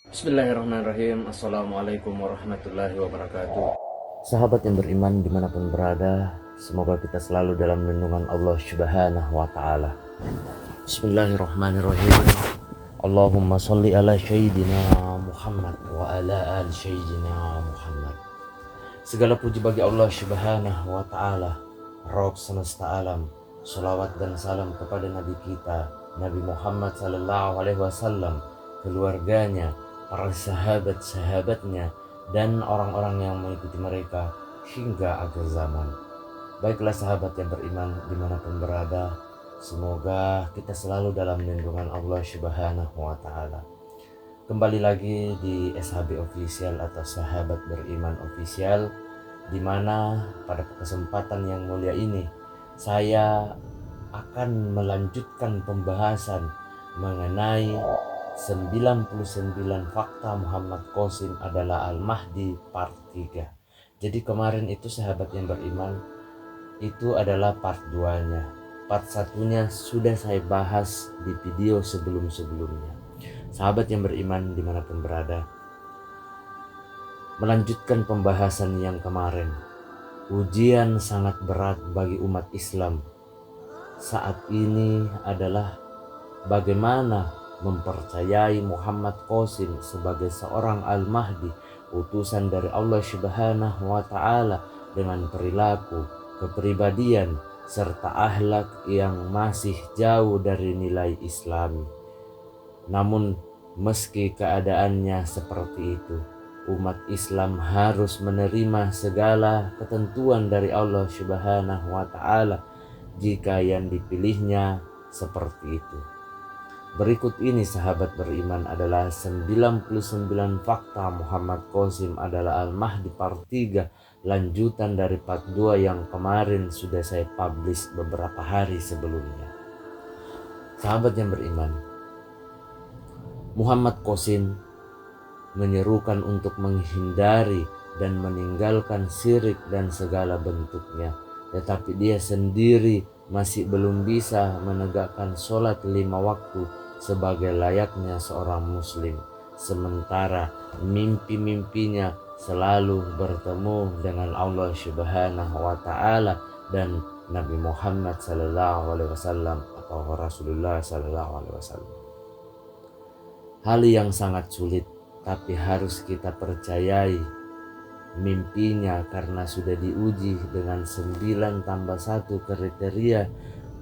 Bismillahirrahmanirrahim. Assalamualaikum warahmatullahi wabarakatuh. Sahabat yang beriman dimanapun berada, semoga kita selalu dalam lindungan Allah Subhanahu wa Ta'ala. Bismillahirrahmanirrahim. Allahumma salli ala Sayyidina Muhammad wa ala ali Sayyidina Muhammad. Segala puji bagi Allah Subhanahu wa Ta'ala, Rabb semesta alam. Salawat dan salam kepada Nabi kita, Nabi Muhammad sallallahu alaihi wasallam, keluarganya, para sahabat-sahabatnya, dan orang-orang yang mengikuti mereka hingga akhir zaman. Baiklah sahabat yang beriman dimanapun berada, semoga kita selalu dalam lindungan Allah Subhanahu wa Ta'ala. Kembali lagi di SHB Official atau Sahabat Beriman Official, di mana pada kesempatan yang mulia ini saya akan melanjutkan pembahasan mengenai 99 fakta Muhammad Qasim adalah Al-Mahdi part 3. Jadi kemarin itu sahabat yang beriman, itu adalah part 2-nya. Part 1-nya sudah saya bahas di video sebelum-sebelumnya. Sahabat yang beriman dimanapun berada, melanjutkan pembahasan yang kemarin. Ujian sangat berat bagi umat Islam saat ini adalah bagaimana mempercayai Muhammad Qasim sebagai seorang Al-Mahdi, utusan dari Allah Subhanahu wa Ta'ala, dengan perilaku, kepribadian, serta akhlak yang masih jauh dari nilai Islami. Namun meski keadaannya seperti itu, umat Islam harus menerima segala ketentuan dari Allah Subhanahu wa Ta'ala jika yang dipilihnya seperti itu. Berikut ini sahabat beriman adalah 99 fakta Muhammad Qasim adalah Al-Mahdi part 3, lanjutan dari part 2 yang kemarin sudah saya publish beberapa hari sebelumnya. Sahabat yang beriman, Muhammad Qasim menyerukan untuk menghindari dan meninggalkan syirik dan segala bentuknya, tetapi dia sendiri masih belum bisa menegakkan sholat 5 waktu sebagai layaknya seorang muslim, sementara mimpi-mimpinya selalu bertemu dengan Allah Subhanahu wa Ta'ala dan Nabi Muhammad sallallahu alaihi wasallam atau Rasulullah sallallahu alaihi wasallam. Hal yang sangat sulit, tapi harus kita percayai mimpinya karena sudah diuji dengan 9 tambah 1 kriteria,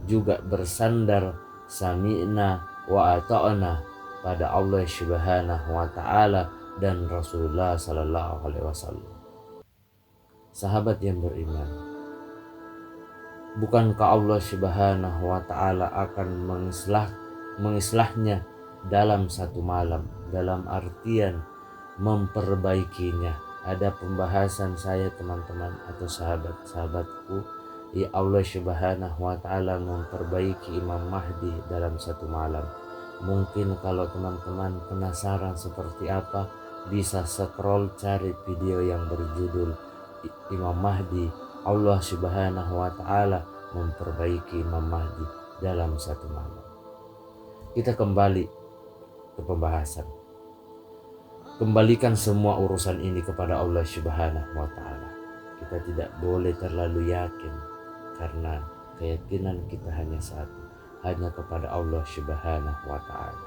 juga bersandar sami'na wa ata'na pada Allah Subhanahu wa Ta'ala dan Rasulullah sallallahu alaihi wasallam. Sahabat yang beriman, bukankah Allah Subhanahu wa Ta'ala akan mengislahnya dalam satu malam, dalam artian memperbaikinya? Ada pembahasan saya teman-teman atau sahabat-sahabatku, ya Allah Subhanahu wa Ta'ala memperbaiki Imam Mahdi dalam satu malam. Mungkin kalau teman-teman penasaran seperti apa, bisa scroll cari video yang berjudul Imam Mahdi, Allah Subhanahu wa Ta'ala memperbaiki Imam Mahdi dalam satu malam. Kita kembali ke pembahasan. Kembalikan semua urusan ini kepada Allah Subhanahu wa Ta'ala. Kita tidak boleh terlalu yakin, karena keyakinan kita hanya satu, hanya kepada Allah Subhanahu wa Ta'ala.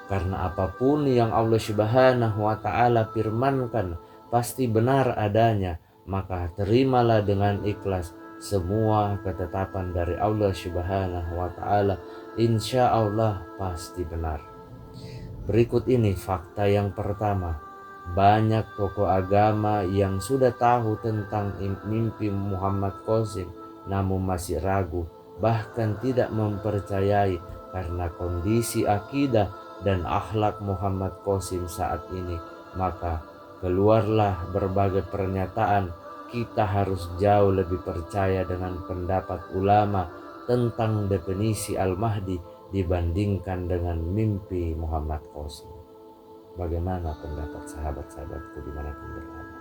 Karena apapun yang Allah Subhanahu wa Ta'ala firmankan pasti benar adanya, maka terimalah dengan ikhlas semua ketetapan dari Allah Subhanahu wa Ta'ala. Insya Allah pasti benar. Berikut ini fakta yang pertama. Banyak tokoh agama yang sudah tahu tentang mimpi Muhammad Qasim namun masih ragu, bahkan tidak mempercayai karena kondisi akidah dan akhlak Muhammad Qasim saat ini. Maka keluarlah berbagai pernyataan, kita harus jauh lebih percaya dengan pendapat ulama tentang definisi Al-Mahdi dibandingkan dengan mimpi Muhammad Qasim. Bagaimana pendapat sahabat-sahabatku dimanapun berada?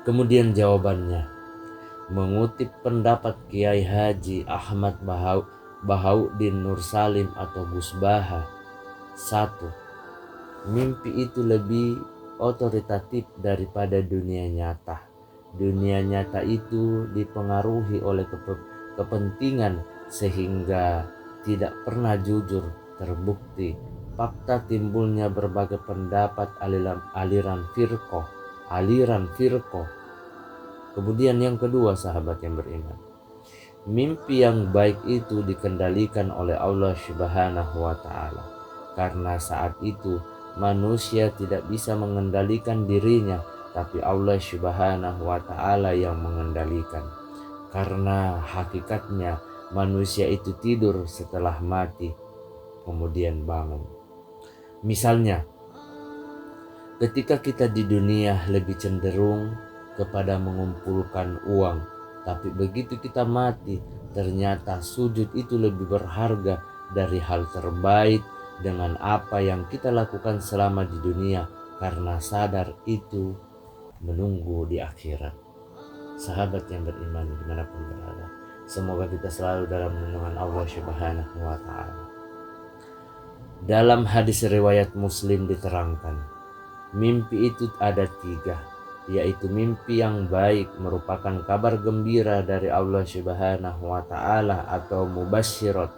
Kemudian jawabannya, mengutip pendapat Kiai Haji Ahmad Bahauddin Nur Salim atau Gus Baha. 1. Mimpi itu lebih otoritatif daripada dunia nyata. Dunia nyata itu dipengaruhi oleh kepentingan sehingga tidak pernah jujur. Terbukti fakta timbulnya berbagai pendapat aliran firqah. Kemudian yang kedua, sahabat yang beriman, mimpi yang baik itu dikendalikan oleh Allah Subhanahu wa Ta'ala, karena saat itu manusia tidak bisa mengendalikan dirinya, tapi Allah Subhanahu wa Ta'ala yang mengendalikan. Karena hakikatnya manusia itu tidur setelah mati, kemudian bangun. Misalnya, ketika kita di dunia lebih cenderung kepada mengumpulkan uang, tapi begitu kita mati, ternyata sujud itu lebih berharga dari hal terbaik dengan apa yang kita lakukan selama di dunia, karena sadar itu menunggu di akhirat. Sahabat yang beriman dimanapun berada, semoga kita selalu dalam lindungan Allah Subhanahu wa Ta'ala. Dalam hadis riwayat Muslim diterangkan, mimpi itu ada 3, yaitu mimpi yang baik merupakan kabar gembira dari Allah Subhanahu wa Ta'ala atau mubasyirat,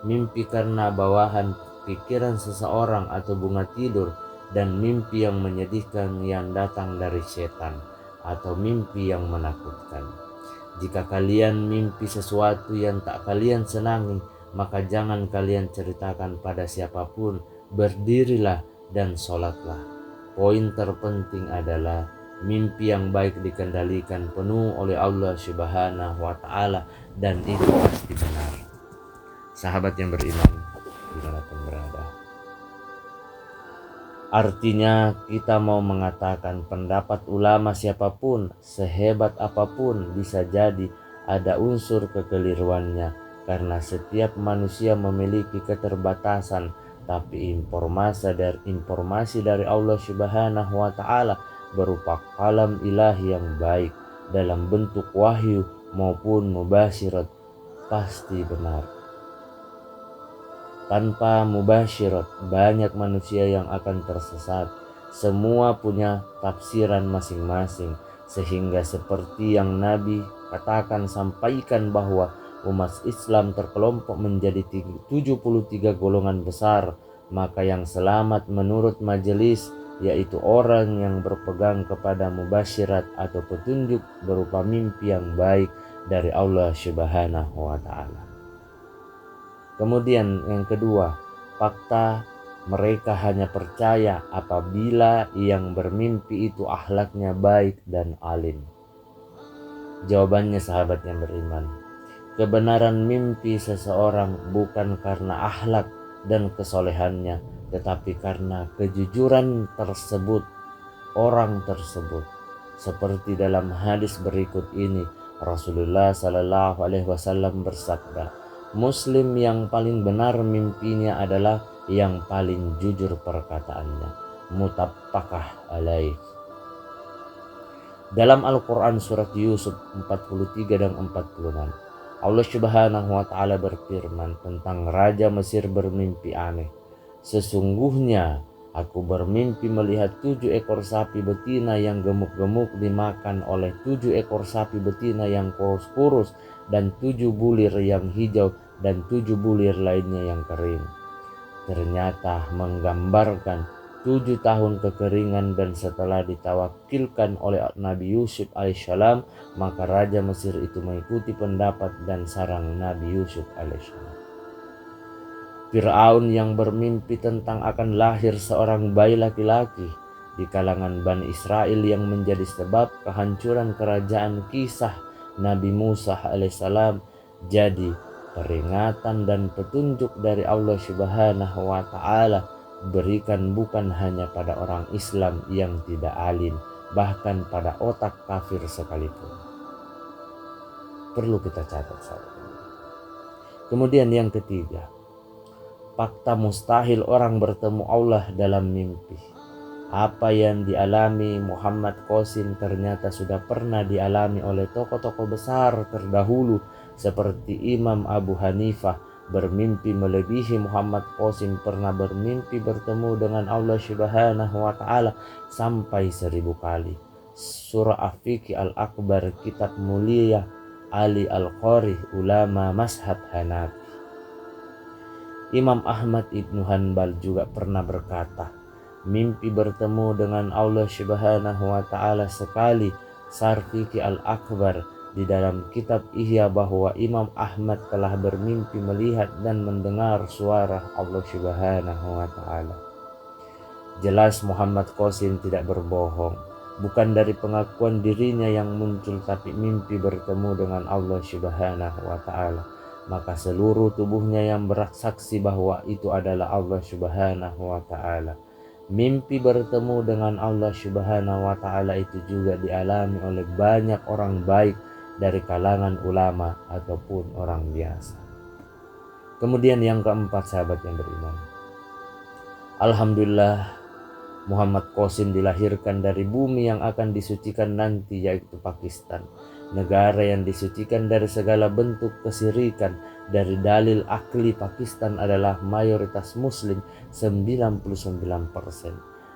mimpi karena bawahan pikiran seseorang atau bunga tidur, dan mimpi yang menyedihkan yang datang dari setan atau mimpi yang menakutkan. Jika kalian mimpi sesuatu yang tak kalian senangi, maka jangan kalian ceritakan pada siapapun. Berdirilah dan sholatlah. Poin terpenting adalah mimpi yang baik dikendalikan penuh oleh Allah Subhanahu wa Ta'ala, dan itu pasti benar. Sahabat yang beriman dimanapun berada, artinya kita mau mengatakan pendapat ulama siapapun, sehebat apapun, bisa jadi ada unsur kekeliruannya, karena setiap manusia memiliki keterbatasan. Tapi informasi dari Allah Subhanahu wa Ta'ala berupa kalam ilahi yang baik dalam bentuk wahyu maupun mubasyirat pasti benar. Tanpa mubasyirat banyak manusia yang akan tersesat. Semua punya tafsiran masing-masing, sehingga seperti yang Nabi katakan sampaikan bahwa umat Islam terkelompok menjadi 73 golongan besar, maka yang selamat menurut majelis yaitu orang yang berpegang kepada mubasyirat atau petunjuk berupa mimpi yang baik dari Allah Subhanahu wa Ta'ala. Kemudian yang kedua, fakta mereka hanya percaya apabila yang bermimpi itu akhlaknya baik dan alim. Jawabannya sahabat yang beriman, kebenaran mimpi seseorang bukan karena akhlak dan kesolehannya, tetapi karena kejujuran tersebut orang tersebut. Seperti dalam hadis berikut ini, Rasulullah Sallallahu Alaihi Wasallam bersabda, Muslim yang paling benar mimpinya adalah yang paling jujur perkataannya. Muttafaqah alaih. Dalam Al-Quran surat Yusuf 43 dan 46, Allah Subhanahu wa Ta'ala berfirman tentang Raja Mesir bermimpi aneh. Sesungguhnya aku bermimpi melihat 7 ekor sapi betina yang gemuk-gemuk dimakan oleh 7 ekor sapi betina yang kurus-kurus, dan 7 bulir yang hijau dan 7 bulir lainnya yang kering. Ternyata menggambarkan 7 tahun kekeringan, dan setelah ditawakilkan oleh Nabi Yusuf alaihissalam, maka Raja Mesir itu mengikuti pendapat dan saran Nabi Yusuf alaihissalam. Fir'aun yang bermimpi tentang akan lahir seorang bayi laki-laki di kalangan Bani Israel yang menjadi sebab kehancuran kerajaan kisah Nabi Musa alaihissalam, jadi peringatan dan petunjuk dari Allah Subhanahu wa Ta'ala berikan bukan hanya pada orang Islam yang tidak alim, bahkan pada otak kafir sekalipun. Perlu kita catat sahabat. Kemudian yang ketiga, fakta mustahil orang bertemu Allah dalam mimpi. Apa yang dialami Muhammad Qasim ternyata sudah pernah dialami oleh tokoh-tokoh besar terdahulu seperti Imam Abu Hanifah, bermimpi melebihi Muhammad Qasim pernah bermimpi bertemu dengan Allah Subhanahu wa Ta'ala sampai 1000 kali. Surah Afiqi Al-Akbar, kitab mulia Ali Al-Qari, ulama mazhab Hanafi. Imam Ahmad Ibnu Hanbal juga pernah berkata, mimpi bertemu dengan Allah Subhanahu wa Ta'ala sekali. Sarfiqi Al-Akbar di dalam kitab Ihya bahwa Imam Ahmad telah bermimpi melihat dan mendengar suara Allah Subhanahu wa Ta'ala. Jelas Muhammad Qasim tidak berbohong. Bukan dari pengakuan dirinya yang muncul, tapi mimpi bertemu dengan Allah Subhanahu wa Ta'ala. Maka seluruh tubuhnya yang bersaksi bahwa itu adalah Allah Subhanahu wa Ta'ala. Mimpi bertemu dengan Allah Subhanahu wa Ta'ala itu juga dialami oleh banyak orang baik dari kalangan ulama ataupun orang biasa. Kemudian yang keempat, sahabat yang beriman, alhamdulillah Muhammad Qasim dilahirkan dari bumi yang akan disucikan nanti, yaitu Pakistan. Negara yang disucikan dari segala bentuk kesyirikan. Dari dalil akli, Pakistan adalah mayoritas muslim 99%.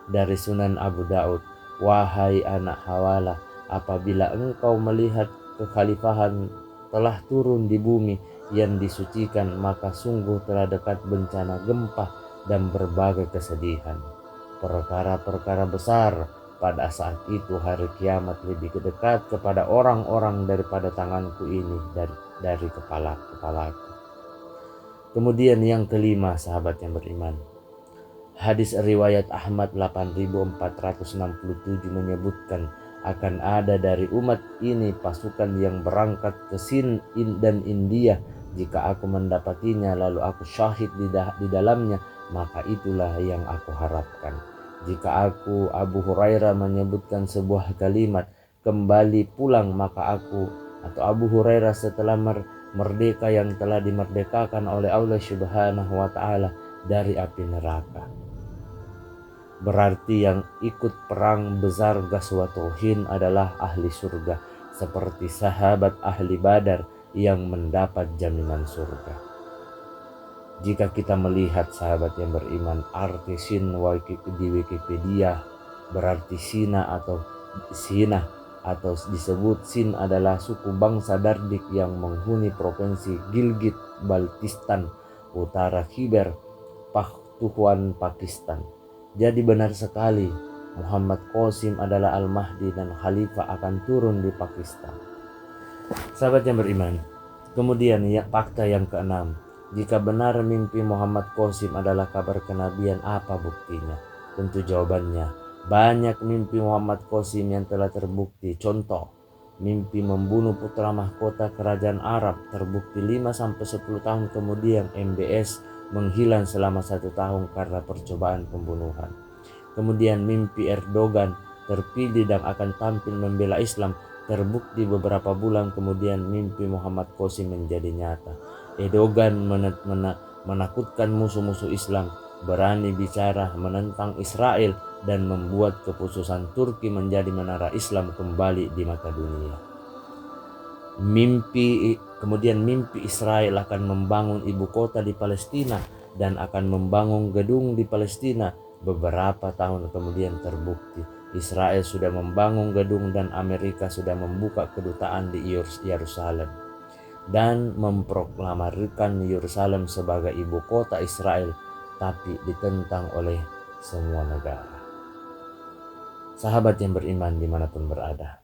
Dari Sunan Abu Daud, wahai anak Hawala, apabila engkau melihat kekhalifahan telah turun di bumi yang disucikan, maka sungguh telah dekat bencana gempa dan berbagai kesedihan. Perkara-perkara besar pada saat itu, hari kiamat lebih dekat kepada orang-orang daripada tanganku ini dari kepalaku. Kemudian yang kelima, sahabat yang beriman, hadis riwayat Ahmad 8467 menyebutkan akan ada dari umat ini pasukan yang berangkat ke Sin dan India. Jika aku mendapatinya lalu aku syahid di dalamnya, maka itulah yang aku harapkan. Jika aku, Abu Hurairah, menyebutkan sebuah kalimat kembali pulang, maka aku atau Abu Hurairah setelah merdeka yang telah dimerdekakan oleh Allah Subhanahu wa Ta'ala dari api neraka. Berarti yang ikut perang besar Ghazwatul Hind adalah ahli surga, seperti sahabat ahli Badar yang mendapat jaminan surga. Jika kita melihat, sahabat yang beriman, arti Sin di Wikipedia berarti Sina atau disebut Sin adalah suku bangsa Dardik yang menghuni provinsi Gilgit Baltistan, utara Khyber Pakhtunkhwa, Pakistan. Jadi benar sekali, Muhammad Qasim adalah Al-Mahdi dan Khalifah akan turun di Pakistan. Sahabat yang beriman, kemudian fakta yang keenam, jika benar mimpi Muhammad Qasim adalah kabar kenabian, apa buktinya? Tentu jawabannya, banyak mimpi Muhammad Qasim yang telah terbukti. Contoh, mimpi membunuh putra mahkota kerajaan Arab terbukti 5-10 tahun kemudian MBS menghilang selama 1 tahun karena percobaan pembunuhan. Kemudian mimpi Erdogan terpilih dan akan tampil membela Islam terbukti beberapa bulan kemudian mimpi Muhammad Qasim menjadi nyata. Erdogan menakutkan musuh-musuh Islam, berani bicara menentang Israel dan membuat keputusan Turki menjadi menara Islam kembali di mata dunia. Kemudian mimpi Israel akan membangun ibu kota di Palestina dan akan membangun gedung di Palestina. Beberapa tahun kemudian terbukti Israel sudah membangun gedung dan Amerika sudah membuka kedutaan di Yerusalem dan memproklamirkan Yerusalem sebagai ibu kota Israel, tapi ditentang oleh semua negara. Sahabat yang beriman dimanapun berada,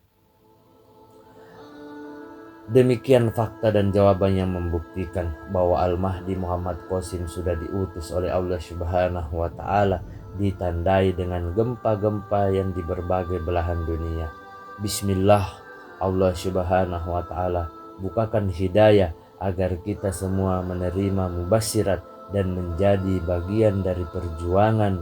demikian fakta dan jawaban yang membuktikan bahwa Al-Mahdi Muhammad Qasim sudah diutus oleh Allah Subhanahu wa Ta'ala, ditandai dengan gempa-gempa yang di berbagai belahan dunia. Bismillah, Allah Subhanahu wa Ta'ala bukakan hidayah agar kita semua menerima mubasyirat dan menjadi bagian dari perjuangan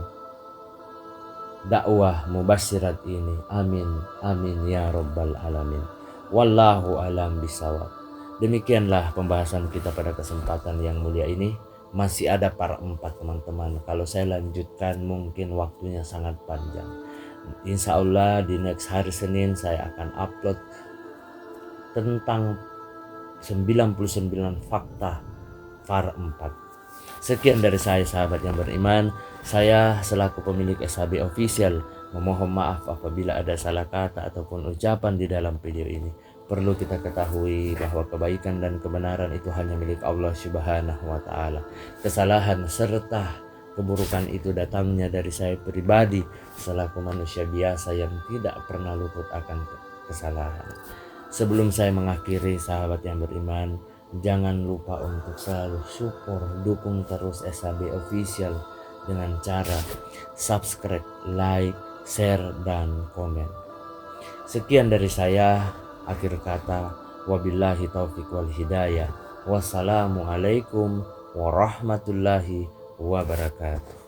dakwah mubasyirat ini. Amin, amin ya rabbal alamin. Wallahu alam bisawab. Demikianlah pembahasan kita pada kesempatan yang mulia ini. Masih ada part 4, teman-teman. Kalau saya lanjutkan mungkin waktunya sangat panjang. Insya Allah di next hari Senin saya akan upload tentang 99 fakta Part 4. Sekian dari saya sahabat yang beriman. Saya selaku pemilik SHB Official memohon maaf apabila ada salah kata ataupun ucapan di dalam video ini. Perlu kita ketahui bahwa kebaikan dan kebenaran itu hanya milik Allah Subhanahu wa Ta'ala. Kesalahan serta keburukan itu datangnya dari saya pribadi selaku manusia biasa yang tidak pernah luput akan kesalahan. Sebelum saya mengakhiri sahabat yang beriman, jangan lupa untuk selalu support, dukung terus SHB Official dengan cara subscribe, like, share, dan komen. Sekian dari saya, akhir kata, wabillahi taufiq wal hidayah. Wassalamualaikum warahmatullahi wabarakatuh.